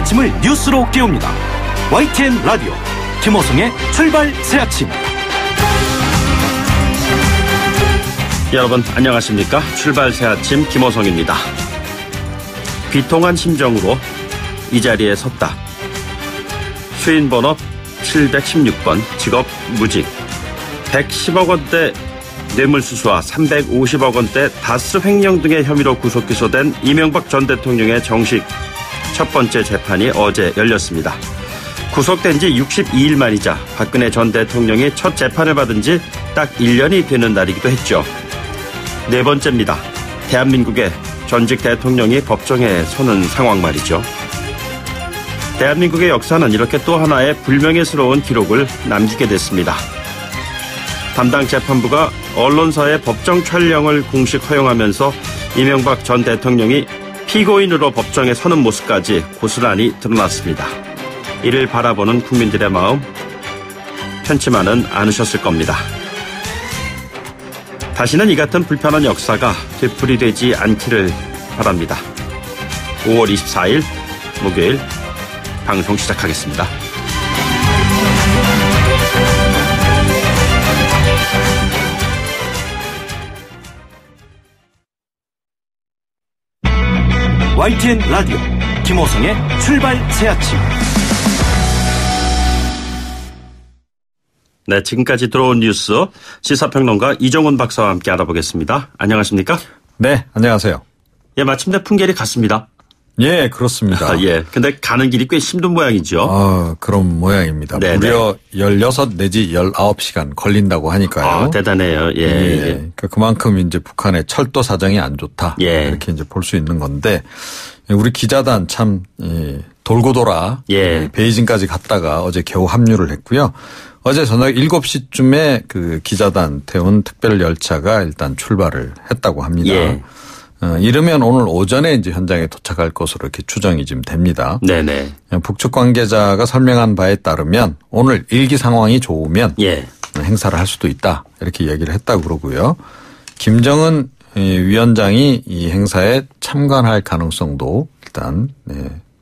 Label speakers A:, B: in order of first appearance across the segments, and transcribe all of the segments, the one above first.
A: 아침을 뉴스로 깨웁니다. YTN 라디오 김호성의 출발 새아침.
B: 여러분 안녕하십니까? 출발 새아침 김호성입니다. 비통한 심정으로 이 자리에 섰다. 수인번호 716번, 직업 무직, 110억 원대 뇌물수수와 350억 원대 다스 횡령 등의 혐의로 구속 기소된 이명박 전 대통령의 정식 첫 번째 재판이 어제 열렸습니다. 구속된 지 62일 만이자 박근혜 전 대통령이 첫 재판을 받은 지 딱 1년이 되는 날이기도 했죠. 네 번째입니다. 대한민국의 전직 대통령이 법정에 서는 상황 말이죠. 대한민국의 역사는 이렇게 또 하나의 불명예스러운 기록을 남기게 됐습니다. 담당 재판부가 언론사의 법정 촬영을 공식 허용하면서 이명박 전 대통령이 피고인으로 법정에 서는 모습까지 고스란히 드러났습니다. 이를 바라보는 국민들의 마음 편치만은 않으셨을 겁니다. 다시는 이 같은 불편한 역사가 되풀이되지 않기를 바랍니다. 5월 24일 목요일 방송 시작하겠습니다.
A: YTN 라디오 김호성의 출발 새아침.
B: 네, 지금까지 들어온 뉴스 시사평론가 이정훈 박사와 함께 알아보겠습니다. 안녕하십니까?
C: 네, 안녕하세요.
B: 예, 마침내 풍계리 갔습니다.
C: 예, 그렇습니다.
B: 예, 근데 가는 길이 꽤 힘든 모양이죠.
C: 그런 모양입니다.
B: 네네.
C: 무려 16 내지 19시간 걸린다고 하니까요.
B: 대단해요. 예.
C: 예. 그러니까 그만큼 이제 북한의 철도 사정이 안 좋다.
B: 예.
C: 이렇게 이제 볼 수 있는 건데 우리 기자단 참 돌고 돌아 베이징까지 갔다가 어제 겨우 합류를 했고요. 어제 저녁 7시쯤에 그 기자단 태운 특별 열차가 일단 출발을 했다고 합니다.
B: 예.
C: 이르면 오늘 오전에 이제 현장에 도착할 것으로 이렇게 추정이 지금 됩니다.
B: 네네.
C: 북측 관계자가 설명한 바에 따르면 오늘 일기 상황이 좋으면 행사를 할 수도 있다. 이렇게 얘기를 했다고 그러고요. 김정은 위원장이 이 행사에 참관할 가능성도 일단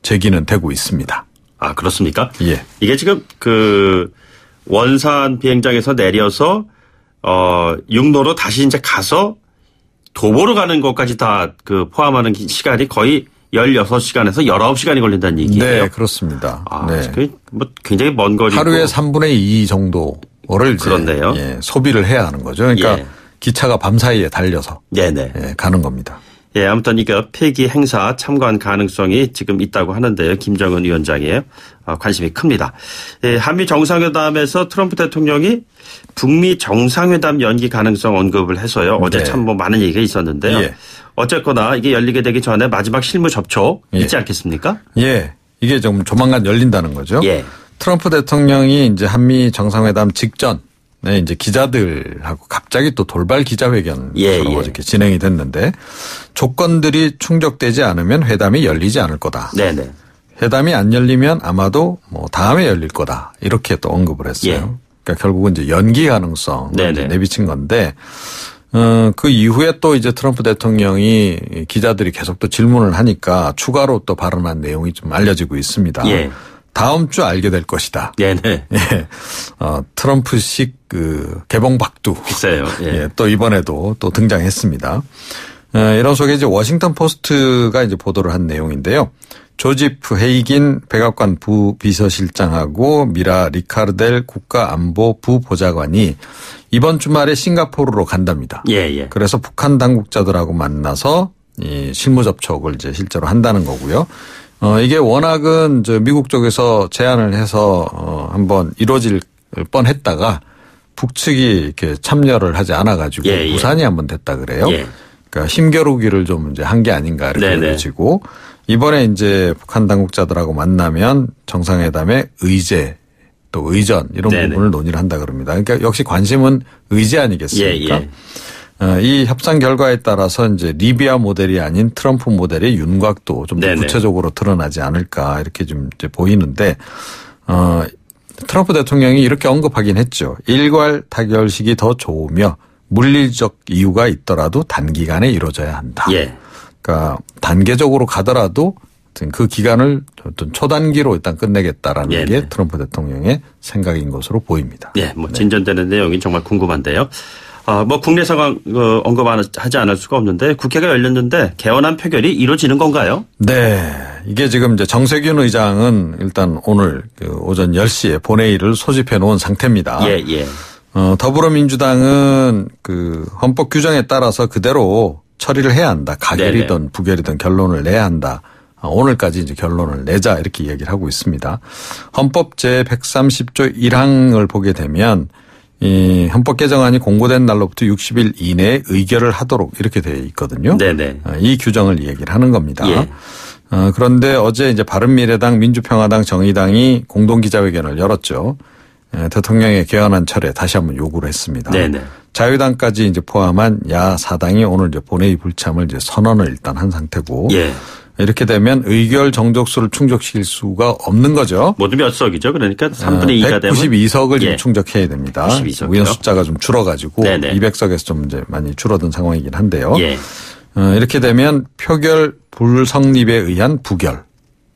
C: 제기는 되고 있습니다.
B: 아, 그렇습니까?
C: 예.
B: 이게 지금 그 원산 비행장에서 내려서 육로로 다시 이제 가서 도보로 가는 것까지 다 그 포함하는 시간이 거의 16시간에서 19시간이 걸린다는 얘기예요.
C: 네, 그렇습니다. 네.
B: 뭐 굉장히 먼 거리고
C: 하루에 3분의 2 정도를
B: 그렇네요.
C: 소비를 해야 하는 거죠. 그러니까 기차가 밤사이에 달려서 가는 겁니다.
B: 예, 아무튼 이거 폐기 행사 참관 가능성이 지금 있다고 하는데요. 김정은 위원장의 관심이 큽니다. 예, 한미 정상회담에서 트럼프 대통령이 북미 정상회담 연기 가능성 언급을 해서요. 어제 참 뭐 많은 얘기가 있었는데요. 어쨌거나 이게 열리게 되기 전에 마지막 실무 접촉 있지 않겠습니까?
C: 예, 이게 좀 조만간 열린다는 거죠.
B: 예.
C: 트럼프 대통령이 이제 한미 정상회담 직전 이제 기자들하고 갑자기 또 돌발 기자회견으로 이렇게 진행이 됐는데 조건들이 충족되지 않으면 회담이 열리지 않을 거다.
B: 네네.
C: 회담이 안 열리면 아마도 뭐 다음에 열릴 거다. 이렇게 또 언급을 했어요. 그러니까 결국은 이제 연기 가능성을 이제 내비친 건데 그 이후에 또 이제 트럼프 대통령이 기자들이 계속 또 질문을 하니까 추가로 또 발언한 내용이 좀 알려지고 있습니다. 다음 주 알게 될 것이다.
B: 네네.
C: 트럼프식 그 개봉박두.
B: 글쎄요.
C: 또 이번에도 또 등장했습니다. 이런 속에 이제 워싱턴 포스트가 이제 보도를 한 내용인데요. 조지프 헤이긴 백악관 부비서실장하고 미라 리카르델 국가안보 부보좌관이 이번 주말에 싱가포르로 간답니다. 그래서 북한 당국자들하고 만나서 이 실무 접촉을 이제 실제로 한다는 거고요. 이게 워낙은 미국 쪽에서 제안을 해서 한번 이루어질 뻔했다가 북측이 이렇게 참여를 하지 않아가지고 무산이 한번 됐다 그래요. 그러니까 힘겨루기를 좀 이제 한 게 아닌가 이렇게 보여지고 이번에 이제 북한 당국자들하고 만나면 정상회담의 의제 또 의전 이런 부분을 논의를 한다 그럽니다. 그러니까 역시 관심은 의제 아니겠습니까? 이 협상 결과에 따라서 이제 리비아 모델이 아닌 트럼프 모델의 윤곽도 좀 더 구체적으로 드러나지 않을까 이렇게 좀 이제 보이는데 트럼프 대통령이 이렇게 언급하긴 했죠. 일괄 타결식이 더 좋으며 물리적 이유가 있더라도 단기간에 이루어져야 한다. 그러니까 단계적으로 가더라도 그 기간을 어떤 초단기로 일단 끝내겠다라는
B: 네네.
C: 게 트럼프 대통령의 생각인 것으로 보입니다.
B: 네, 뭐 진전되는 내용이 정말 궁금한데요. 뭐 국내 상황 언급하지 않을 수가 없는데 국회가 열렸는데 개헌안 표결이 이루어지는 건가요?
C: 네. 이게 지금 이제 정세균 의장은 일단 오늘 오전 10시에 본회의를 소집해 놓은 상태입니다.
B: 예, 예.
C: 더불어민주당은 그 헌법 규정에 따라서 그대로 처리를 해야 한다. 가결이든
B: 네네.
C: 부결이든 결론을 내야 한다. 오늘까지 이제 결론을 내자 이렇게 이야기를 하고 있습니다. 헌법 제130조 1항을 보게 되면 이 헌법 개정안이 공고된 날로부터 60일 이내에 의결을 하도록 이렇게 되어 있거든요.
B: 네네.
C: 이 규정을 얘기를 하는 겁니다.
B: 예.
C: 그런데 어제 이제 바른미래당, 민주평화당, 정의당이 공동기자회견을 열었죠. 대통령의 개헌안 철회 다시 한번 요구를 했습니다.
B: 네네.
C: 자유당까지 이제 포함한 야 4당이 오늘 이제 본회의 불참을 이제 선언을 일단 한 상태고.
B: 예.
C: 이렇게 되면 의결 정족수를 충족시킬 수가 없는 거죠.
B: 모두 몇 석이죠? 그러니까 3분의 2가 되면
C: 192석을 지금
B: 예.
C: 충족해야 됩니다.
B: 92석이요?
C: 의원 숫자가 좀 줄어가지고
B: 네네.
C: 200석에서 좀 이제 많이 줄어든 상황이긴 한데요.
B: 예.
C: 이렇게 되면 표결 불성립에 의한 부결.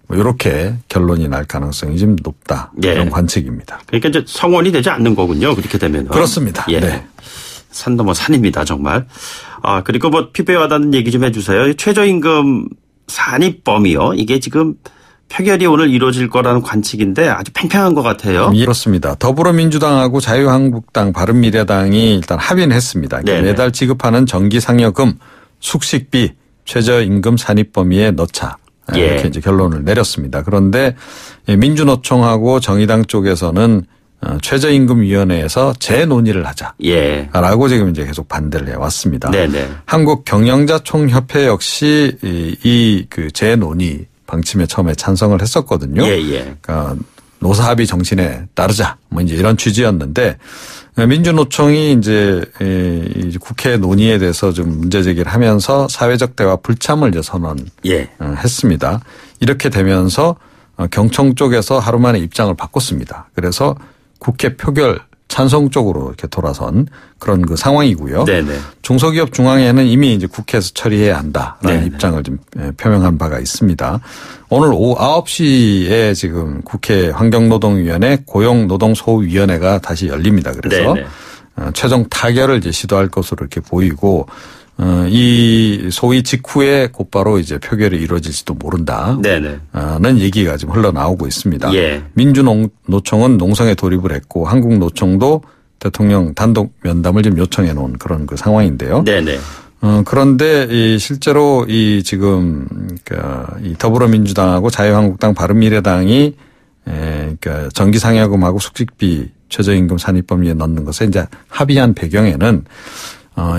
C: 뭐 이렇게 결론이 날 가능성이 좀 높다.
B: 예.
C: 이런 관측입니다.
B: 그러니까 이제 성원이 되지 않는 거군요. 그렇게 되면.
C: 그렇습니다.
B: 예.
C: 네.
B: 산 넘어 산입니다. 정말. 그리고 뭐 피부에 와닿는 얘기 좀 해 주세요. 최저임금 산입범위요. 이게 지금 표결이 오늘 이루어질 거라는 관측인데 아주 팽팽한 것 같아요.
C: 그렇습니다. 더불어민주당하고 자유한국당, 바른미래당이 일단 합의는 했습니다. 그러니까 매달 지급하는 전기상여금, 숙식비, 최저임금 산입범위에 넣자. 이렇게
B: 예.
C: 이제 결론을 내렸습니다. 그런데 민주노총하고 정의당 쪽에서는 최저임금위원회에서 재논의를 하자.
B: 예.
C: 라고 지금 이제 계속 반대를 해왔습니다.
B: 네네.
C: 한국경영자총협회 역시 이 그 재논의 방침에 처음에 찬성을 했었거든요.
B: 예, 예.
C: 그러니까 노사합의 정신에 따르자. 뭐 이제 이런 취지였는데 민주노총이 이제 국회 논의에 대해서 좀 문제 제기를 하면서 사회적 대화 불참을 이제 선언했습니다. 이렇게 되면서 경청 쪽에서 하루 만에 입장을 바꿨습니다. 그래서 국회 표결 찬성 쪽으로 이렇게 돌아선 그런 그 상황이고요.
B: 네네.
C: 중소기업 중앙회는 이미 이제 국회에서 처리해야 한다라는
B: 네네.
C: 입장을 좀 표명한 바가 있습니다. 오늘 오후 9시에 지금 국회 환경노동위원회 고용노동소위원회가 다시 열립니다. 그래서
B: 네네.
C: 최종 타결을 이제 시도할 것으로 이렇게 보이고 이 소위 직후에 곧바로 이제 표결이 이루어질지도 모른다.
B: 네네.
C: 는 얘기가 지금 흘러나오고 있습니다.
B: 예.
C: 민주노총은 농성에 돌입을 했고 한국노총도 대통령 단독 면담을 지금 요청해 놓은 그런 그 상황인데요.
B: 네네.
C: 그런데 실제로 지금 이 더불어민주당하고 자유한국당, 바른미래당이 그러니까 전기상여금하고 숙식비 최저임금 산입범위에 넣는 것에 이제 합의한 배경에는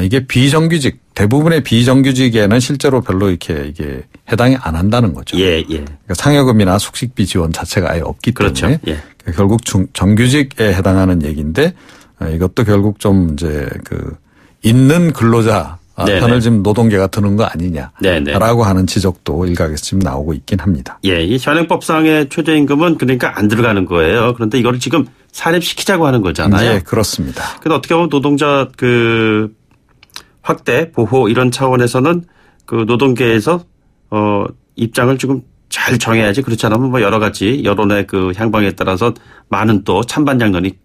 C: 이게 비정규직 대부분의 비정규직에는 실제로 별로 이렇게 이게 해당이 안 한다는 거죠.
B: 예, 예.
C: 그러니까 상여금이나 숙식비 지원 자체가 아예 없기
B: 그렇죠.
C: 때문에
B: 예.
C: 결국 정규직에 해당하는 얘기인데 이것도 결국 좀 이제 그 있는 근로자
B: 네네.
C: 편을 지금 노동계가 드는 거 아니냐라고
B: 네네.
C: 하는 지적도 일각에서 지금 나오고 있긴 합니다.
B: 예, 이 현행법상의 최저임금은 그러니까 안 들어가는 거예요. 그런데 이거를 지금 산입시키자고 하는 거잖아요.
C: 예, 그렇습니다.
B: 근데 어떻게 보면 노동자 확대, 보호 이런 차원에서는 그 노동계에서 입장을 지금 잘 정해야지 그렇지 않으면 뭐 여러 가지 여론의 그 향방에 따라서 많은 또 찬반 양론이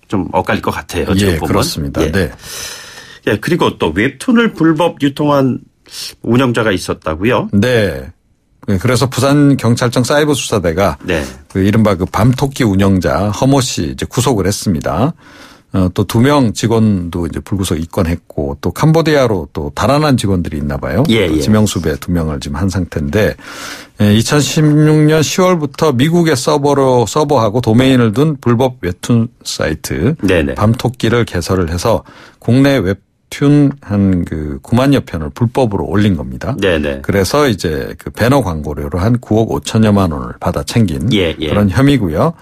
B: 좀 엇갈릴 것 같아요. 지금
C: 예,
B: 보면.
C: 그렇습니다.
B: 예.
C: 네.
B: 예, 그리고 또 웹툰을 불법 유통한 운영자가 있었다고요?
C: 네. 그래서 부산경찰청 사이버수사대가
B: 네.
C: 그 이른바 그 밤토끼 운영자 허모 씨 이제 구속을 했습니다. 또 2명 직원도 이제 불구속 입건했고 또 캄보디아로 또 달아난 직원들이 있나 봐요.
B: 예, 예.
C: 지명수배 2명을 지금 한 상태인데 2016년 10월부터 미국의 서버하고 도메인을 둔 불법 웹툰 사이트
B: 네네.
C: 밤토끼를 개설을 해서 국내 웹툰 한 9만여 편을 불법으로 올린 겁니다.
B: 네네.
C: 그래서 이제 그 배너 광고료로 한 9억 5천여만 원을 받아 챙긴
B: 예, 예.
C: 그런 혐의고요.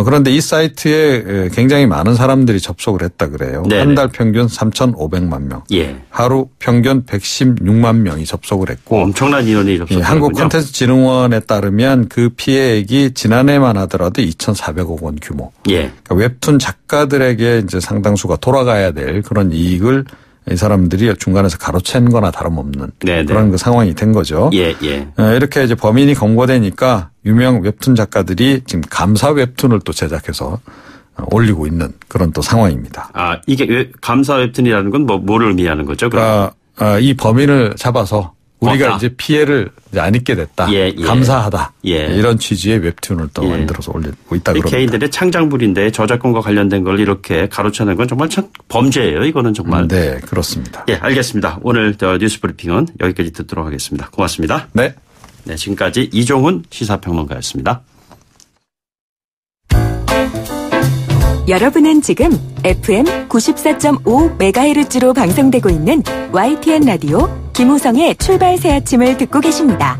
C: 그런데 이 사이트에 굉장히 많은 사람들이 접속을 했다 그래요.
B: 네네.
C: 한 달 평균 3,500만 명.
B: 예.
C: 하루 평균 116만 명이 접속을 했고.
B: 엄청난 인원이 접속했군요.
C: 한국콘텐츠진흥원에 따르면 그 피해액이 지난해만 하더라도 2,400억 원 규모.
B: 예.
C: 그러니까 웹툰 작가들에게 이제 상당수가 돌아가야 될 그런 이익을 이 사람들이 중간에서 가로챈 거나 다름없는
B: 네네.
C: 그런 그 상황이 된 거죠.
B: 예, 예.
C: 이렇게 이제 범인이 검거되니까 유명 웹툰 작가들이 지금 감사 웹툰을 또 제작해서 올리고 있는 그런 또 상황입니다.
B: 아, 이게 왜 감사 웹툰이라는 건 뭐를 의미하는 거죠?
C: 그러니까 이 범인을 잡아서 우리가 이제 피해를 이제 안 입게 됐다.
B: 예, 예.
C: 감사하다.
B: 예.
C: 이런 취지의 웹툰을 또 만들어서 올리고 있다 그럽니다.
B: 개인들의 창작물인데 저작권과 관련된 걸 이렇게 가로채는 건 정말 참 범죄예요. 이거는 정말.
C: 네, 그렇습니다.
B: 예, 알겠습니다. 오늘 뉴스 브리핑은 여기까지 듣도록 하겠습니다. 고맙습니다.
C: 네.
B: 네, 지금까지 이종훈 시사평론가였습니다.
D: 여러분은 지금 FM 94.5MHz로 방송되고 있는 YTN 라디오 김호성의 출발 새 아침을 듣고 계십니다.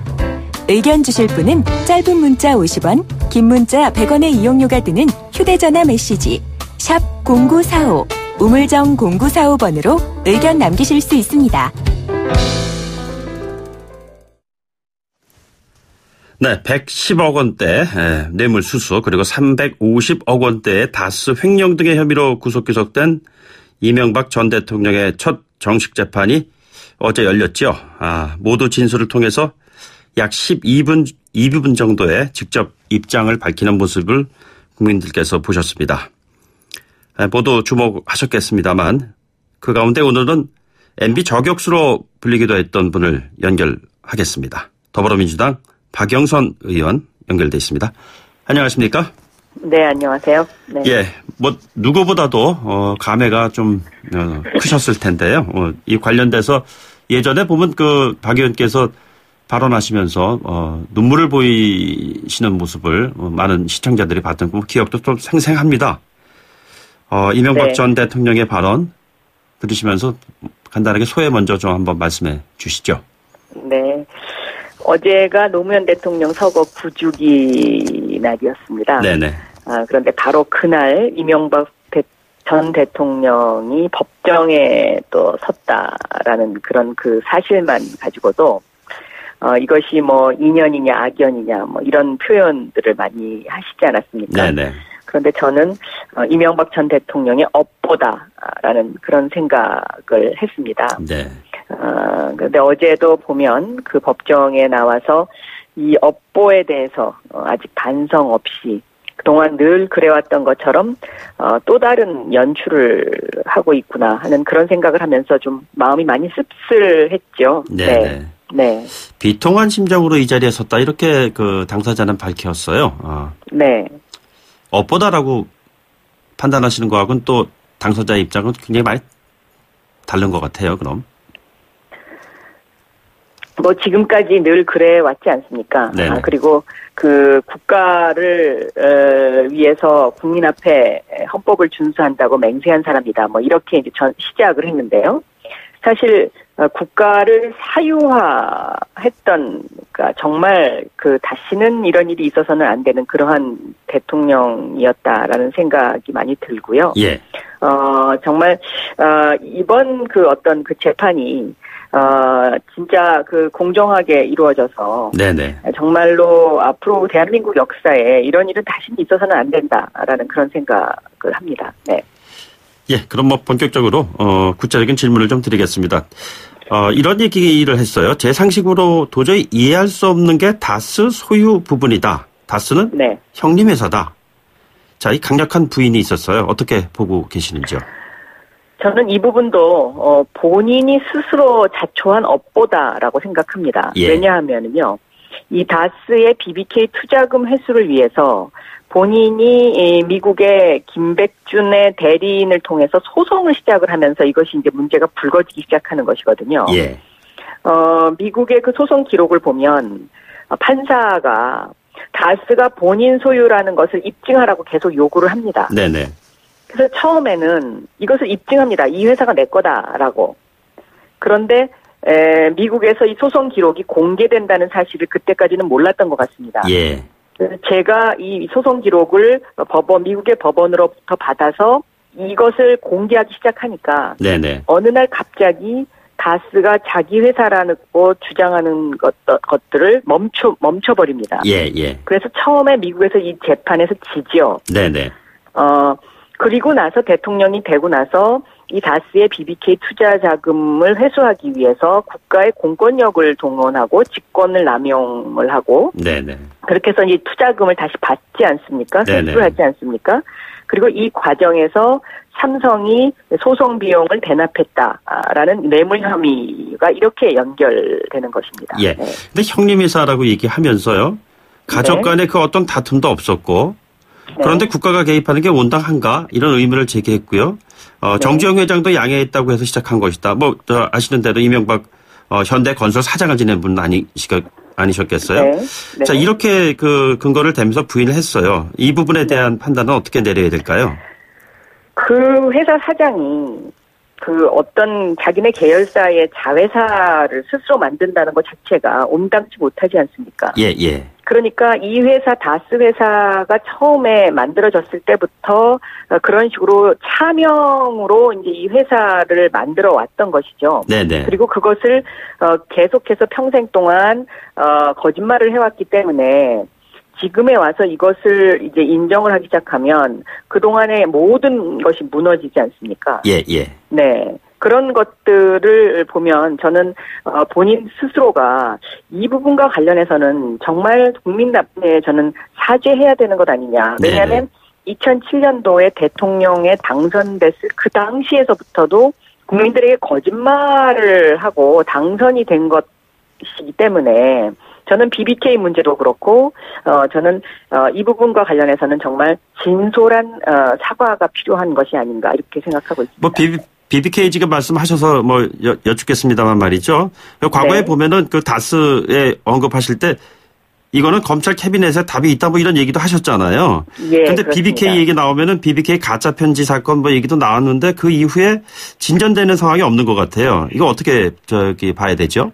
D: 의견 주실 분은 짧은 문자 50원, 긴 문자 100원의 이용료가 드는 휴대전화 메시지 샵 0945, 우물정 0945번으로 의견 남기실 수 있습니다.
B: 네, 110억 원대 뇌물수수 그리고 350억 원대의 다스 횡령 등의 혐의로 구속 기소된 이명박 전 대통령의 첫 정식 재판이 어제 열렸죠. 모두 진술을 통해서 약 12분 정도의 직접 입장을 밝히는 모습을 국민들께서 보셨습니다. 모두 주목하셨겠습니다만 그 가운데 오늘은 MB 저격수로 불리기도 했던 분을 연결하겠습니다. 더불어민주당 박영선 의원 연결돼 있습니다. 안녕하십니까?
E: 네, 안녕하세요. 네.
B: 예, 누구보다도 감회가 좀 크셨을 텐데요. 이 관련돼서 예전에 보면 박 의원께서 발언하시면서 눈물을 보이시는 모습을 많은 시청자들이 봤던 그 기억도 좀 생생합니다. 이명박
E: 네.
B: 전 대통령의 발언 들으시면서 간단하게 소회 먼저 좀 한번 말씀해 주시죠.
E: 네. 어제가 노무현 대통령 서거 9주기 날이었습니다.
B: 네네.
E: 그런데 바로 그날 이명박 전 대통령이 법정에 또 섰다라는 그런 그 사실만 가지고도 이것이 인연이냐 악연이냐 이런 표현들을 많이 하시지 않았습니까?
B: 네네.
E: 그런데 저는 이명박 전 대통령의 업보다라는 그런 생각을 했습니다.
B: 네.
E: 그런데 어제도 보면 그 법정에 나와서 이 업보에 대해서 아직 반성 없이 그동안 늘 그래왔던 것처럼 또 다른 연출을 하고 있구나 하는 그런 생각을 하면서 좀 마음이 많이 씁쓸했죠.
B: 네.
E: 네.
B: 비통한 심정으로 이 자리에 섰다 이렇게 그 당사자는 밝혔어요.
E: 네.
B: 업보다라고 판단하시는 거하고는 또 당사자의 입장은 굉장히 많이 다른 것 같아요. 그럼.
E: 지금까지 늘 그래 왔지 않습니까? 그리고 그 국가를 위해서 국민 앞에 헌법을 준수한다고 맹세한 사람이다. 이렇게 이제 시작을 했는데요. 사실 국가를 사유화했던, 그러니까 정말 다시는 이런 일이 있어서는 안 되는 그러한 대통령이었다라는 생각이 많이 들고요.
B: 예.
E: 정말 이번 어떤 재판이 진짜 공정하게 이루어져서
B: 네네.
E: 정말로 앞으로 대한민국 역사에 이런 일은 다시는 있어서는 안 된다라는 그런 생각을 합니다. 네.
B: 예, 그럼 본격적으로 구체적인 질문을 좀 드리겠습니다. 이런 얘기를 했어요. 제 상식으로 도저히 이해할 수 없는 게 다스 소유 부분이다. 다스는
E: 네.
B: 형님 회사다. 자, 이 강력한 부인이 있었어요. 어떻게 보고 계시는지요?
E: 저는 이 부분도 본인이 스스로 자초한 업보다라고 생각합니다.
B: 예.
E: 왜냐하면은요, 이 다스의 BBK 투자금 회수를 위해서 본인이 미국의 김백준의 대리인을 통해서 소송을 시작을 하면서 이것이 이제 문제가 불거지기 시작하는 것이거든요.
B: 예.
E: 미국의 그 소송 기록을 보면 판사가 다스가 본인 소유라는 것을 입증하라고 계속 요구를 합니다.
B: 네네.
E: 그래서 처음에는 이것을 입증합니다. 이 회사가 내 거다라고. 그런데 미국에서 이 소송 기록이 공개된다는 사실을 그때까지는 몰랐던 것 같습니다.
B: 예.
E: 제가 이 소송 기록을 미국의 법원으로부터 받아서 이것을 공개하기 시작하니까
B: 네네.
E: 어느 날 갑자기 다스가 자기 회사라고 주장하는 것들을 멈춰버립니다.
B: 예, 예.
E: 그래서 처음에 미국에서 이 재판에서 지죠.
B: 네네.
E: 그리고 나서 대통령이 되고 나서 이 다스의 BBK 투자 자금을 회수하기 위해서 국가의 공권력을 동원하고 직권을 남용을 하고
B: 네네.
E: 그렇게 해서 이 투자금을 다시 받지 않습니까?
B: 네네.
E: 회수를 하지 않습니까? 그리고 이 과정에서 삼성이 소송 비용을 대납했다라는 뇌물 혐의가 이렇게 연결되는 것입니다.
B: 예.
E: 네.
B: 근데 형님 회사라고 얘기하면서요. 가족
E: 네.
B: 간에 그 어떤 다툼도 없었고 그런데 국가가 개입하는 게 온당한가 이런 의문을 제기했고요. 정주영 회장도 양해했다고 해서 시작한 것이다. 아시는 대로 이명박 현대건설 사장을 지낸 분은 아니셨겠어요.
E: 네. 네.
B: 자, 이렇게 그 근거를 대면서 부인을 했어요. 이 부분에 대한 판단은 어떻게 내려야 될까요?
E: 그 회사 사장이 그 어떤 자기네 계열사의 자회사를 스스로 만든다는 것 자체가 온당치 못하지 않습니까?
B: 예, 예.
E: 그러니까 이 회사 다스 회사가 처음에 만들어졌을 때부터 그런 식으로 차명으로 이제 이 회사를 만들어 왔던 것이죠.
B: 네네.
E: 그리고 그것을 계속해서 평생 동안 거짓말을 해왔기 때문에 지금에 와서 이것을 이제 인정을 하기 시작하면 그동안의 모든 것이 무너지지 않습니까?
B: 예, 예.
E: 네. 그런 것들을 보면 저는 본인 스스로가 이 부분과 관련해서는 정말 국민 앞에 저는 사죄해야 되는 것 아니냐. 왜냐하면 2007년도에 대통령에 당선됐을 그 당시에서부터도 국민들에게 거짓말을 하고 당선이 된 것이기 때문에 저는 BBK 문제도 그렇고 저는 이 부분과 관련해서는 정말 진솔한 사과가 필요한 것이 아닌가 이렇게 생각하고 있습니다.
B: BBK 지금 말씀하셔서 여쭙겠습니다만 말이죠. 과거에
E: 네.
B: 보면은 그 다스에 언급하실 때 이거는 검찰 캐비넷에 답이 있다 이런 얘기도 하셨잖아요.
E: 예.
B: 근데
E: 그렇습니다.
B: BBK 얘기 나오면은 BBK 가짜 편지 사건 얘기도 나왔는데 그 이후에 진전되는 상황이 없는 것 같아요. 이거 어떻게 봐야 되죠?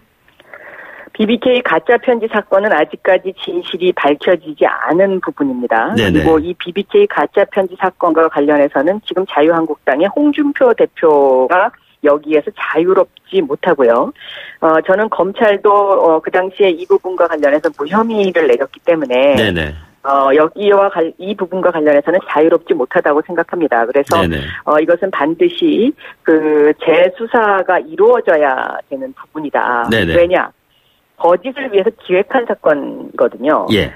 E: BBK 가짜 편지 사건은 아직까지 진실이 밝혀지지 않은 부분입니다.
B: 네네.
E: 그리고 이 BBK 가짜 편지 사건과 관련해서는 지금 자유한국당의 홍준표 대표가 여기에서 자유롭지 못하고요. 저는 검찰도 그 당시에 이 부분과 관련해서 무혐의를 내렸기 때문에
B: 네네.
E: 이 부분과 관련해서는 자유롭지 못하다고 생각합니다. 그래서
B: 네네.
E: 이것은 반드시 그 재수사가 이루어져야 되는 부분이다.
B: 네네.
E: 왜냐? 거짓을 위해서 기획한 사건이거든요.
B: 예.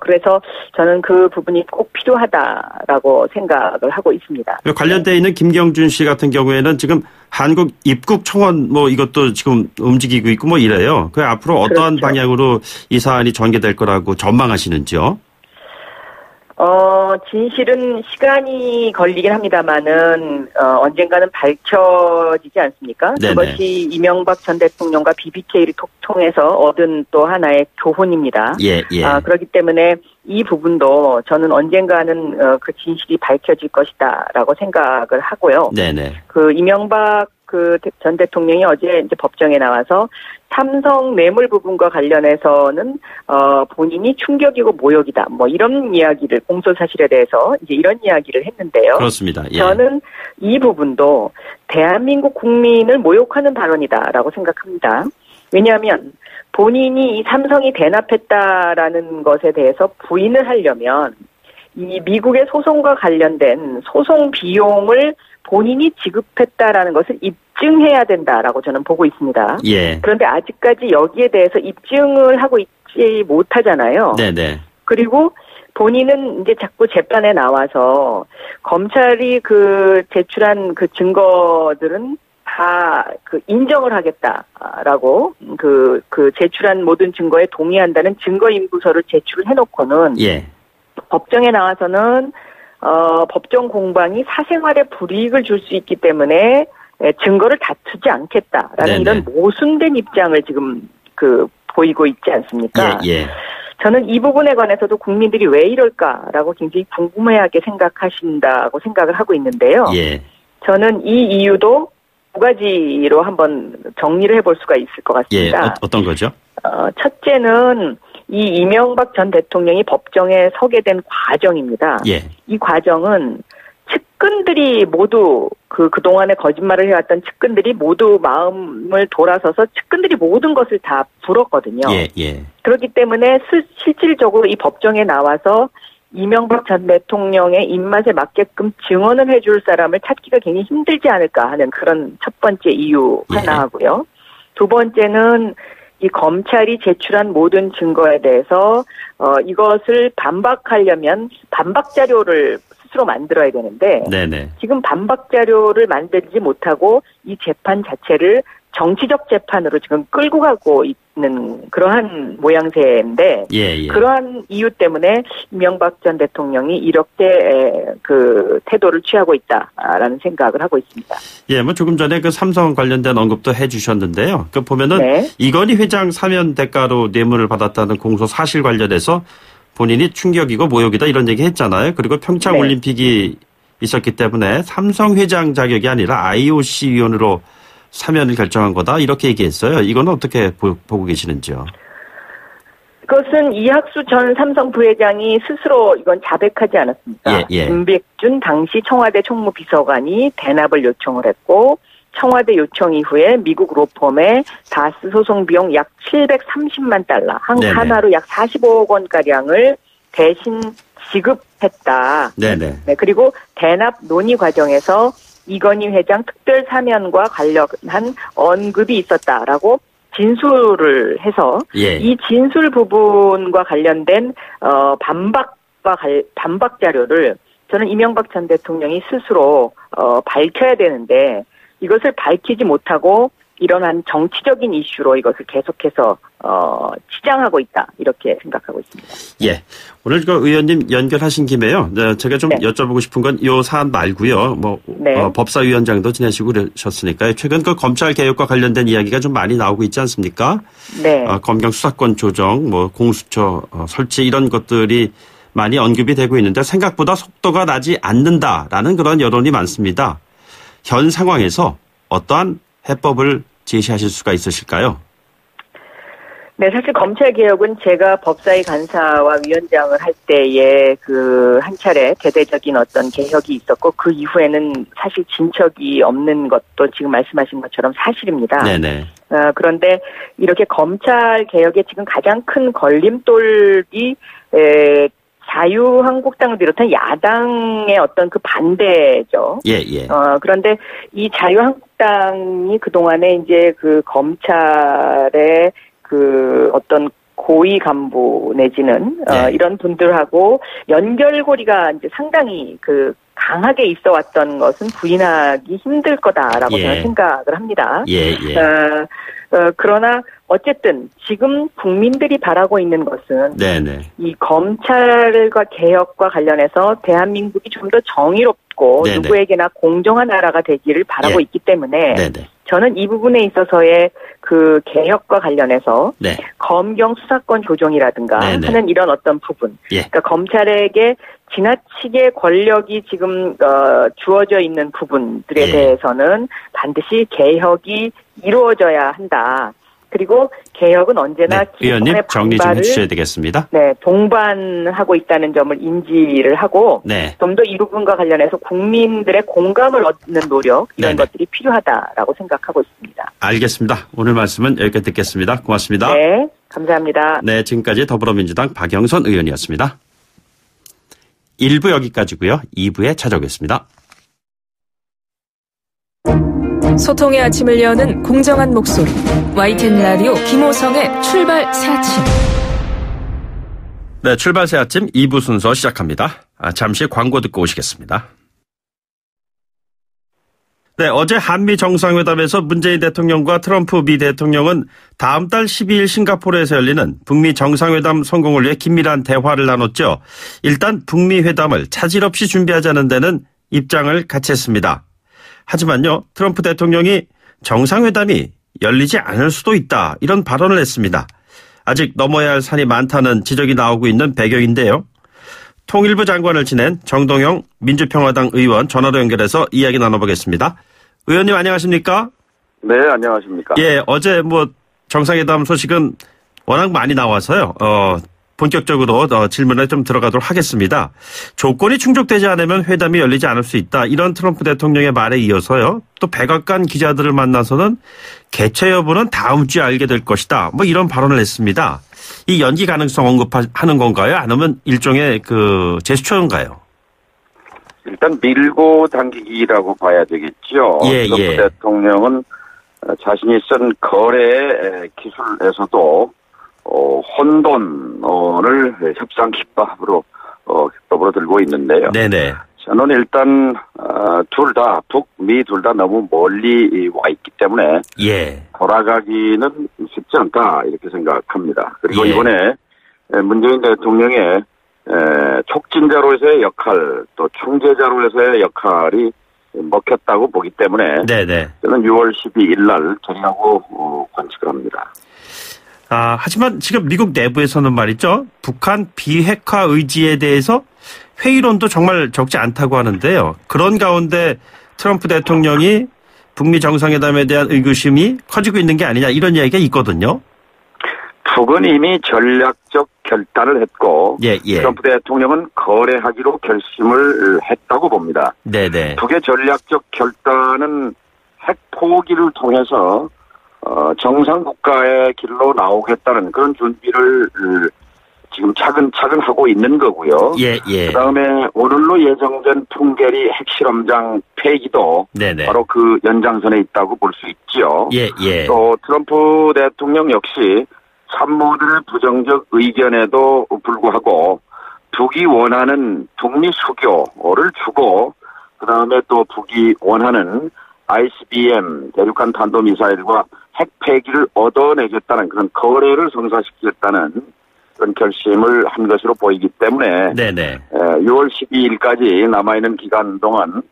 E: 그래서 저는 그 부분이 꼭 필요하다라고 생각을 하고 있습니다.
B: 관련되어 있는 김경준 씨 같은 경우에는 지금 한국 입국 청원 이것도 지금 움직이고 있고 이래요. 그 앞으로 어떠한
E: 그렇죠.
B: 방향으로 이 사안이 전개될 거라고 전망하시는지요?
E: 진실은 시간이 걸리긴 합니다만은, 언젠가는 밝혀지지 않습니까?
B: 네네.
E: 그것이 이명박 전 대통령과 BBK를 통해서 얻은 또 하나의 교훈입니다.
B: 예, 예.
E: 그렇기 때문에 이 부분도 저는 언젠가는 그 진실이 밝혀질 것이다라고 생각을 하고요.
B: 네네.
E: 그 이명박 그 전 대통령이 어제 이제 법정에 나와서 삼성 뇌물 부분과 관련해서는 본인이 충격이고 모욕이다. 이런 이야기를 공소 사실에 대해서 이제 이런 이야기를 했는데요.
B: 그렇습니다. 예.
E: 저는 이 부분도 대한민국 국민을 모욕하는 발언이다라고 생각합니다. 왜냐하면 본인이 이 삼성이 대납했다라는 것에 대해서 부인을 하려면 이 미국의 소송과 관련된 소송 비용을 본인이 지급했다라는 것을 입증해야 된다라고 저는 보고 있습니다.
B: 예.
E: 그런데 아직까지 여기에 대해서 입증을 하고 있지 못하잖아요.
B: 네네.
E: 그리고 본인은 이제 자꾸 재판에 나와서 검찰이 그 제출한 그 증거들은 다 그 인정을 하겠다라고 그 제출한 모든 증거에 동의한다는 증거인부서를 제출을 해놓고는
B: 예.
E: 법정에 나와서는 법정 공방이 사생활에 불이익을 줄 수 있기 때문에 증거를 다투지 않겠다라는
B: 네네.
E: 이런 모순된 입장을 지금 보이고 있지 않습니까?
B: 예, 예.
E: 저는 이 부분에 관해서도 국민들이 왜 이럴까라고 굉장히 궁금해하게 생각하신다고 생각을 하고 있는데요.
B: 예.
E: 저는 이 이유도 두 가지로 한번 정리를 해볼 수가 있을 것
B: 예.
E: 같습니다.
B: 어떤 거죠?
E: 첫째는 이 이명박 전 대통령이 법정에 서게 된 과정입니다.
B: 예.
E: 이 과정은 측근들이 모두 그동안에 거짓말을 해왔던 측근들이 모두 마음을 돌아서서 측근들이 모든 것을 다 풀었거든요.
B: 예, 예.
E: 그렇기 때문에 실질적으로 이 법정에 나와서 이명박 전 대통령의 입맛에 맞게끔 증언을 해줄 사람을 찾기가 굉장히 힘들지 않을까 하는 그런 첫 번째 이유 하나 하고요. 두 번째는 이 검찰이 제출한 모든 증거에 대해서 이것을 반박하려면 반박 자료를 스스로 만들어야 되는데
B: 네네.
E: 지금 반박 자료를 만들지 못하고 이 재판 자체를 정치적 재판으로 지금 끌고 가고 있는 그러한 모양새인데 그러한 이유 때문에 이명박 전 대통령이 이렇게 그 태도를 취하고 있다라는 생각을 하고 있습니다.
B: 예, 뭐 조금 전에 그 삼성 관련된 언급도 해주셨는데요. 그 보면은 이건희 회장 사면 대가로 뇌물을 받았다는 공소 사실 관련해서 본인이 충격이고 모욕이다 이런 얘기 했잖아요. 그리고 평창 올림픽이 있었기 때문에 삼성 회장 자격이 아니라 IOC 위원으로 사면을 결정한 거다 이렇게 얘기했어요. 이건 어떻게 보고 계시는지요?
E: 그것은 이학수 전 삼성 부회장이 스스로 이건 자백하지 않았습니까? 김백준 당시 청와대 총무비서관이 대납을 요청을 했고 청와대 요청 이후에 미국 로펌에 다스 소송 비용 약 730만 달러, 한화로 약 45억 원가량을 대신 지급했다. 네네. 네, 그리고 대납 논의 과정에서 이건희 회장 특별 사면과 관련한 언급이 있었다라고 진술을 해서 이 진술 부분과 관련된 반박 자료를 저는 이명박 전 대통령이 스스로 밝혀야 되는데 이것을 밝히지 못하고 일어난 정치적인 이슈로 이것을 계속해서 치장하고 있다 이렇게 생각하고 있습니다.
B: 예, 오늘 그 의원님 연결하신 김에요. 제가 좀 여쭤보고 싶은 건 이 사안 말고요. 법사위원장도 지내시고 그러셨으니까요. 최근 그 검찰 개혁과 관련된 이야기가 좀 많이 나오고 있지 않습니까? 네. 검경 수사권 조정, 공수처 설치 이런 것들이 많이 언급이 되고 있는데 생각보다 속도가 나지 않는다라는 그런 여론이 많습니다. 현 상황에서 어떠한 해법을 제시하실 수가 있으실까요?
E: 네, 사실 검찰 개혁은 제가 법사위 간사와 위원장을 할 때에 그 한 차례 대대적인 어떤 개혁이 있었고 그 이후에는 사실 진척이 없는 것도 지금 말씀하신 것처럼 사실입니다. 네네. 그런데 이렇게 검찰 개혁의 지금 가장 큰 걸림돌이 자유한국당을 비롯한 야당의 어떤 그 반대죠. 그런데 이 자유한국당이 그동안에 이제 그 검찰의 그 어떤 고위 간부 내지는 이런 분들하고 연결고리가 이제 상당히 그 강하게 있어 왔던 것은 부인하기 힘들 거다라고 저는 생각을 합니다. 그러나 어쨌든 지금 국민들이 바라고 있는 것은 이 검찰과 개혁과 관련해서 대한민국이 좀 더 정의롭고 누구에게나 공정한 나라가 되기를 바라고 있기 때문에 저는 이 부분에 있어서의 그 개혁과 관련해서 검경 수사권 조정이라든가 하는 이런 어떤 부분, 그러니까 검찰에게 지나치게 권력이 지금 주어져 있는 부분들에 대해서는 반드시 개혁이 이루어져야 한다. 그리고 개혁은 언제나
B: 의원님 정리 좀 해주셔야 되겠습니다.
E: 네, 동반하고 있다는 점을 인지를 하고 좀 더 이 부분과 관련해서 국민들의 공감을 얻는 노력 이런 것들이 필요하다라고 생각하고 있습니다.
B: 알겠습니다. 오늘 말씀은 여기까지 듣겠습니다. 고맙습니다.
E: 네, 감사합니다.
B: 네, 지금까지 더불어민주당 박영선 의원이었습니다. 1부 여기까지고요. 2부에 찾아오겠습니다.
D: 소통의 아침을 여는 공정한 목소리 YTN 라디오 김호성의 출발 새 아침.
B: 네, 출발 새 아침 2부 순서 시작합니다. 잠시 광고 듣고 오시겠습니다. 네, 어제 한미 정상회담에서 문재인 대통령과 트럼프 미 대통령은 다음 달 12일 싱가포르에서 열리는 북미 정상회담 성공을 위해 긴밀한 대화를 나눴죠. 일단 북미 회담을 차질 없이 준비하자는 데는 입장을 같이 했습니다. 하지만요, 트럼프 대통령이 정상회담이 열리지 않을 수도 있다 이런 발언을 했습니다. 아직 넘어야 할 산이 많다는 지적이 나오고 있는 배경인데요. 통일부 장관을 지낸 정동영 민주평화당 의원 전화로 연결해서 이야기 나눠보겠습니다. 의원님 안녕하십니까?
F: 네, 안녕하십니까?
B: 예, 어제 정상회담 소식은 워낙 많이 나와서요. 본격적으로 질문에 좀 들어가도록 하겠습니다. 조건이 충족되지 않으면 회담이 열리지 않을 수 있다. 이런 트럼프 대통령의 말에 이어서요. 또 백악관 기자들을 만나서는 개최 여부는 다음 주에 알게 될 것이다. 뭐 이런 발언을 했습니다. 이 연기 가능성 언급하는 건가요? 아니면 일종의 그 제스처인가요?
F: 일단 밀고 당기기라고 봐야 되겠죠. 트럼프 대통령은 자신이 쓴 거래 기술에서도 혼돈을 협상 기법으로 들고 있는데요.
B: 네네.
F: 저는 일단 둘 다 북미 둘 다 너무 멀리 와 있기 때문에 돌아가기는 쉽지 않다 이렇게 생각합니다. 그리고 이번에 문재인 대통령의 촉진자로서의 역할 또 중재자로서의 역할이 먹혔다고 보기 때문에 저는 6월 12일 날 저희하고 관측을 합니다.
B: 하지만 지금 미국 내부에서는 말이죠. 북한 비핵화 의지에 대해서 회의론도 정말 적지 않다고 하는데요. 그런 가운데 트럼프 대통령이 북미 정상회담에 대한 의구심이 커지고 있는 게 아니냐 이런 이야기가 있거든요.
F: 북은 이미 전략적 결단을 했고 트럼프 대통령은 거래하기로 결심을 했다고 봅니다. 북의 전략적 결단은 핵 포기를 통해서 정상 국가의 길로 나오겠다는 그런 준비를 지금 차근차근 하고 있는 거고요. 그다음에 오늘로 예정된 풍계리 핵실험장 폐기도 바로 그 연장선에 있다고 볼 수 있죠. 또 트럼프 대통령 역시 참모들의 부정적 의견에도 불구하고 북이 원하는 북미 수교를 주고 그다음에 또 북이 원하는 ICBM 대륙간 탄도미사일과 핵 폐기를 얻어내겠다는 그런 거래를 성사시키겠다는 그런 결심을 한 것으로 보이기 때문에 6월 12일까지 남아있는 기간 동안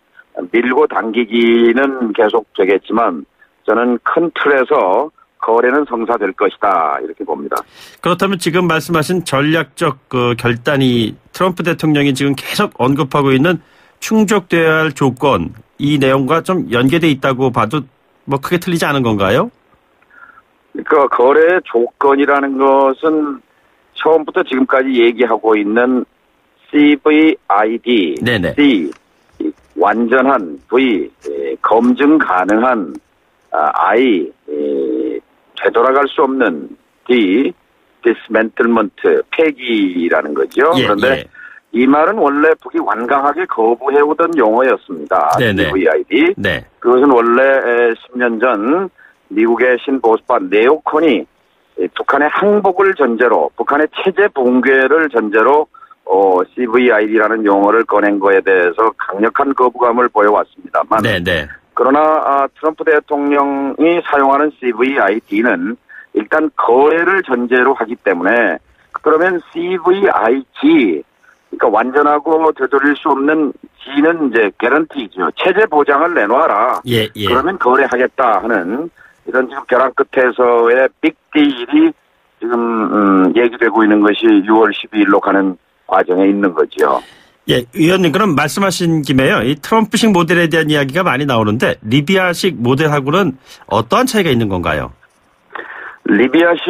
F: 밀고 당기기는 계속 되겠지만 저는 큰 틀에서 거래는 성사될 것이다 이렇게 봅니다.
B: 그렇다면 지금 말씀하신 전략적 결단이 트럼프 대통령이 지금 계속 언급하고 있는 충족되어야 할 조건 이 내용과 좀 연계돼 있다고 봐도 뭐 크게 틀리지 않은 건가요?
F: 그러니까 거래 조건이라는 것은 처음부터 지금까지 얘기하고 있는 CVID, C 완전한, V 검증 가능한, I 되돌아갈 수 없는, D dismantlement 폐기라는 거죠. 그런데 이 말은 원래 북이 완강하게 거부해오던 용어였습니다. CVID. 그것은 원래 10년 전 미국의 신보수파 네오콘이 북한의 항복을 전제로 북한의 체제 붕괴를 전제로 CVID라는 용어를 꺼낸 거에 대해서 강력한 거부감을 보여왔습니다만 그러나 트럼프 대통령이 사용하는 CVID는 일단 거래를 전제로 하기 때문에 그러면 CVIG 그러니까 완전하고 되돌릴 수 없는 G는 이제 개런티죠. 체제 보장을 내놔라. 그러면 거래하겠다 하는 이런 지금 벼랑 끝에서의 빅딜이 지금 얘기되고 있는 것이 6월 12일로 가는 과정에 있는 거죠.
B: 의원님 그럼 말씀하신 김에요. 이 트럼프식 모델에 대한 이야기가 많이 나오는데 리비아식 모델하고는 어떠한 차이가 있는 건가요?
F: 리비아식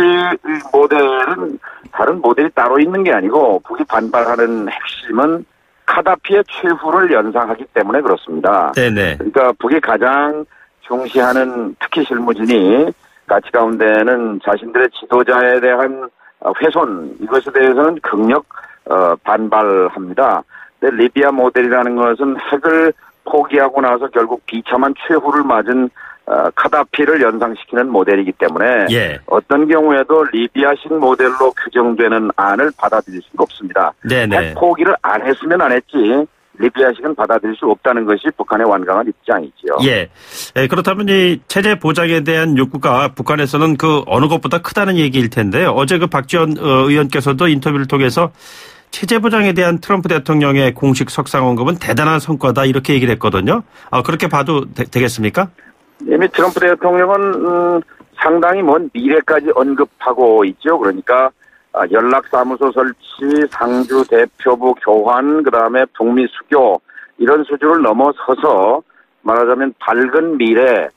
F: 모델은 다른 모델이 따로 있는 게 아니고 북이 반발하는 핵심은 카다피의 최후를 연상하기 때문에 그렇습니다. 그러니까 북이 가장 중시하는 특히 실무진이 가치 가운데는 자신들의 지도자에 대한 훼손 이것에 대해서는 극력 반발합니다. 근데 리비아 모델이라는 것은 핵을 포기하고 나서 결국 비참한 최후를 맞은 카다피를 연상시키는 모델이기 때문에 어떤 경우에도 리비아식 모델로 규정되는 안을 받아들일 수가 없습니다. 핵 포기를 안 했으면 안 했지 리비아식은 받아들일 수 없다는 것이 북한의 완강한 입장이죠.
B: 그렇다면 이 체제 보장에 대한 욕구가 북한에서는 그 어느 것보다 크다는 얘기일 텐데요. 어제 그 박지원 의원께서도 인터뷰를 통해서 체제 보장에 대한 트럼프 대통령의 공식 석상 언급은 대단한 성과다 이렇게 얘기를 했거든요. 그렇게 봐도 되겠습니까?
F: 이미 트럼프 대통령은 상당히 먼 미래까지 언급하고 있죠. 그러니까 연락사무소 설치, 상주 대표부 교환, 그다음에 북미 수교 이런 수준을 넘어서서 말하자면 밝은 미래,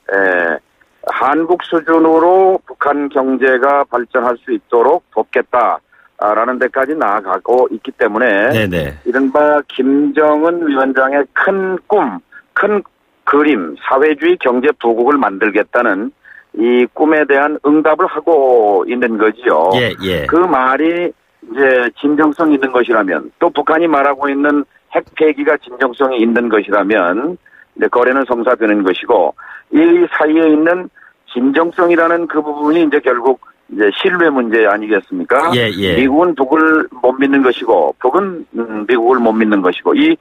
F: 한국 수준으로 북한 경제가 발전할 수 있도록 돕겠다. 라는 데까지 나아가고 있기 때문에
B: 네네.
F: 이른바 김정은 위원장의 큰 꿈, 큰 그림, 사회주의 경제 부국을 만들겠다는 이 꿈에 대한 응답을 하고 있는 거지요.
B: 예, 예.
F: 그 말이 이제 진정성 있는 것이라면, 또 북한이 말하고 있는 핵 폐기가 진정성이 있는 것이라면 이제 거래는 성사되는 것이고, 이 사이에 있는 진정성이라는 그 부분이 이제 결국 이제 신뢰 문제 아니겠습니까?
B: 예, 예.
F: 미국은 북을 못 믿는 것이고, 북은 미국을 못 믿는 것이고, 이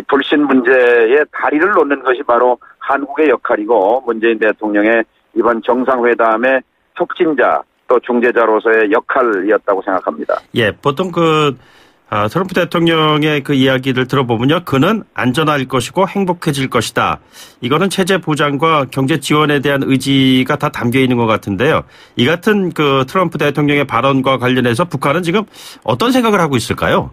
F: 불신 문제에 다리를 놓는 것이 바로 한국의 역할이고, 문재인 대통령의 이번 정상회담의 촉진자 또 중재자로서의 역할이었다고 생각합니다.
B: 예, 보통 트럼프 대통령의 그 이야기를 들어보면요, 그는 안전할 것이고 행복해질 것이다. 이거는 체제 보장과 경제 지원에 대한 의지가 다 담겨 있는 것 같은데요. 이 같은 그 트럼프 대통령의 발언과 관련해서 북한은 지금 어떤 생각을 하고 있을까요?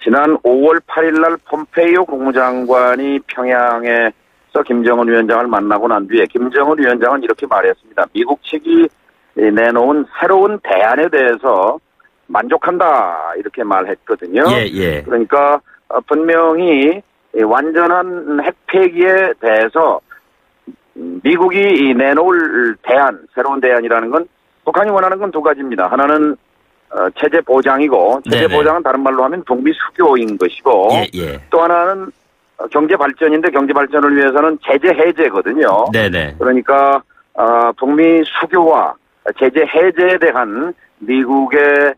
F: 지난 5월 8일 날 폼페이오 국무장관이 평양에서 김정은 위원장을 만나고 난 뒤에 김정은 위원장은 이렇게 말했습니다. 미국 측이 내놓은 새로운 대안에 대해서 만족한다 이렇게 말했거든요.
B: 예, 예.
F: 그러니까 분명히 완전한 핵 폐기에 대해서 미국이 내놓을 대안, 새로운 대안이라는 건 북한이 원하는 건 두 가지입니다. 하나는 체제 보장이고, 체제
B: 네네.
F: 보장은 다른 말로 하면 북미 수교인 것이고,
B: 예, 예.
F: 또 하나는 경제 발전인데 경제 발전을 위해서는 제재 해제거든요.
B: 네네.
F: 그러니까 북미 수교와 제재 해제에 대한 미국의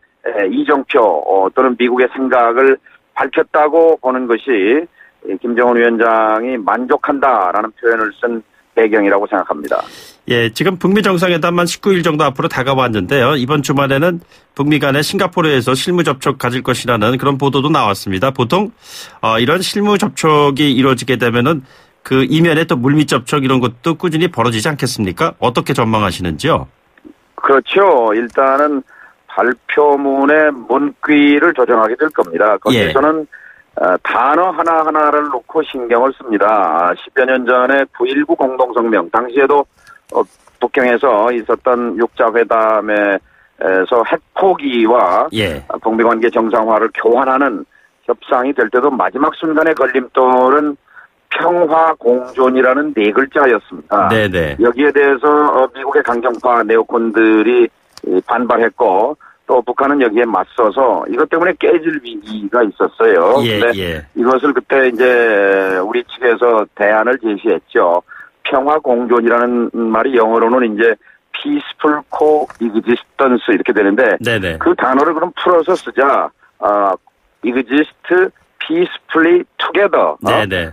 F: 이정표 또는 미국의 생각을 밝혔다고 보는 것이 김정은 위원장이 만족한다라는 표현을 쓴 배경이라고 생각합니다.
B: 예, 지금 북미 정상회담만 19일 정도 앞으로 다가왔는데요. 이번 주말에는 북미 간에 싱가포르에서 실무 접촉 가질 것이라는 그런 보도도 나왔습니다. 보통 이런 실무 접촉이 이루어지게 되면은 그 이면에 또 물밑 접촉 이런 것도 꾸준히 벌어지지 않겠습니까? 어떻게 전망하시는지요?
F: 그렇죠. 일단은 발표문의 문귀를 조정하게 될 겁니다. 거기에서는 단어 하나하나를 놓고 신경을 씁니다. 10여 년 전에 9.19 공동성명, 당시에도 북경에서 있었던 6자 회담에서 핵포기와 북미 관계 정상화를 교환하는 협상이 될 때도 마지막 순간의 걸림돌은 평화 공존이라는 네 글자였습니다. 네네. 여기에 대해서 미국의 강경파 네오콘들이 반발했고 또 북한은 여기에 맞서서 이것 때문에 깨질 위기가 있었어요. 그런데 이것을 그때 이제 우리 측에서 대안을 제시했죠. 평화 공존이라는 말이 영어로는 이제 peaceful coexistence 이렇게 되는데 네네. 그 단어를 그럼 풀어서 쓰자. exist peacefully together.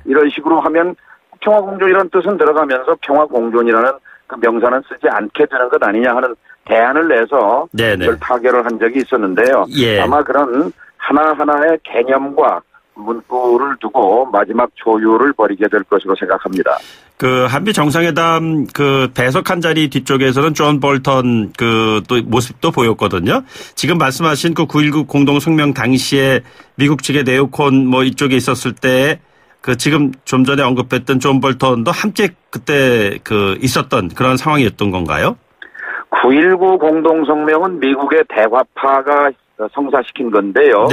F: 이런 식으로 하면 평화 공존이라는 뜻은 들어가면서 평화 공존이라는 그 명사는 쓰지 않게 되는 것 아니냐 하는 대안을 내서 그걸 타결을 한 적이 있었는데요. 아마 그런 하나하나의 개념과 문구를 두고 마지막 조율을 벌이게 될 것으로 생각합니다.
B: 그 한미 정상회담 그 배석한 자리 뒤쪽에서는 존 볼턴 그 또 모습도 보였거든요. 지금 말씀하신 그 9.19 공동성명 당시에 미국 측의 네오콘 뭐 이쪽에 있었을 때 그 지금 좀 전에 언급했던 존 볼턴도 함께 그때 그 있었던 그런 상황이었던 건가요?
F: 9.19 공동성명은 미국의 대화파가 성사시킨 건데요.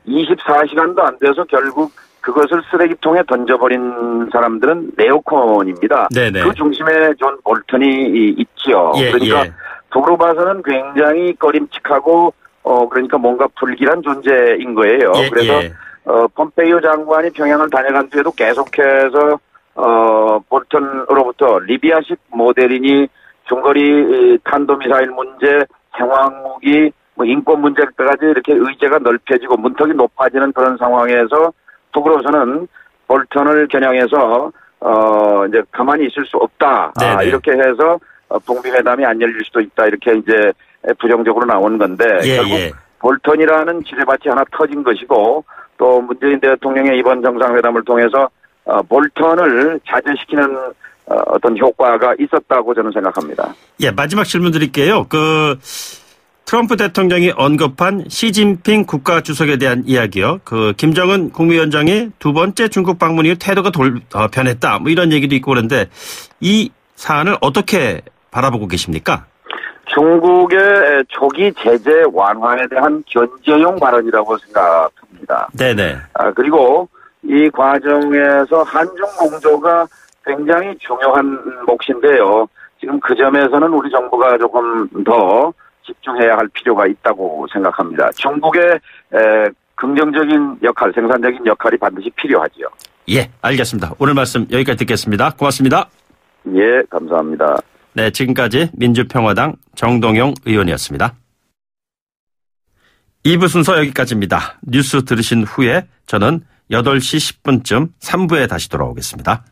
F: 24시간도 안 돼서 결국 그것을 쓰레기통에 던져버린 사람들은 네오콘입니다. 그 중심에 존 볼턴이 있지요. 그러니까 도로 봐서는 굉장히 꺼림칙하고 그러니까 뭔가 불길한 존재인 거예요. 그래서 폼페이오 장관이 평양을 다녀간 뒤에도 계속해서 볼턴으로부터 리비아식 모델이니 중거리 탄도미사일 문제, 생화학무기, 뭐 인권 문제까지 이렇게 의제가 넓혀지고 문턱이 높아지는 그런 상황에서 북으로서는 볼턴을 겨냥해서 이제 가만히 있을 수 없다. 이렇게 해서 북미 회담이 안 열릴 수도 있다. 이렇게 이제 부정적으로 나온 건데 결국 볼턴이라는 지뢰밭이 하나 터진 것이고 또 문재인 대통령의 이번 정상회담을 통해서 볼턴을 자제시키는 어떤 효과가 있었다고 저는 생각합니다.
B: 마지막 질문 드릴게요. 그 트럼프 대통령이 언급한 시진핑 국가주석에 대한 이야기요. 그 김정은 국무위원장의 두 번째 중국 방문 이후 태도가 변했다. 뭐 이런 얘기도 있고 그런데 이 사안을 어떻게 바라보고 계십니까?
F: 중국의 초기 제재 완화에 대한 견제용 발언이라고 생각합니다.
B: 네네.
F: 그리고 이 과정에서 한중 공조가 굉장히 중요한 몫인데요. 지금 그 점에서는 우리 정부가 조금 더 집중해야 할 필요가 있다고 생각합니다. 중국의 긍정적인 역할, 생산적인 역할이 반드시 필요하지요.
B: 예, 알겠습니다. 오늘 말씀 여기까지 듣겠습니다. 고맙습니다.
F: 예, 감사합니다.
B: 네, 지금까지 민주평화당 정동영 의원이었습니다. 2부 순서 여기까지입니다. 뉴스 들으신 후에 저는 8시 10분쯤 3부에 다시 돌아오겠습니다.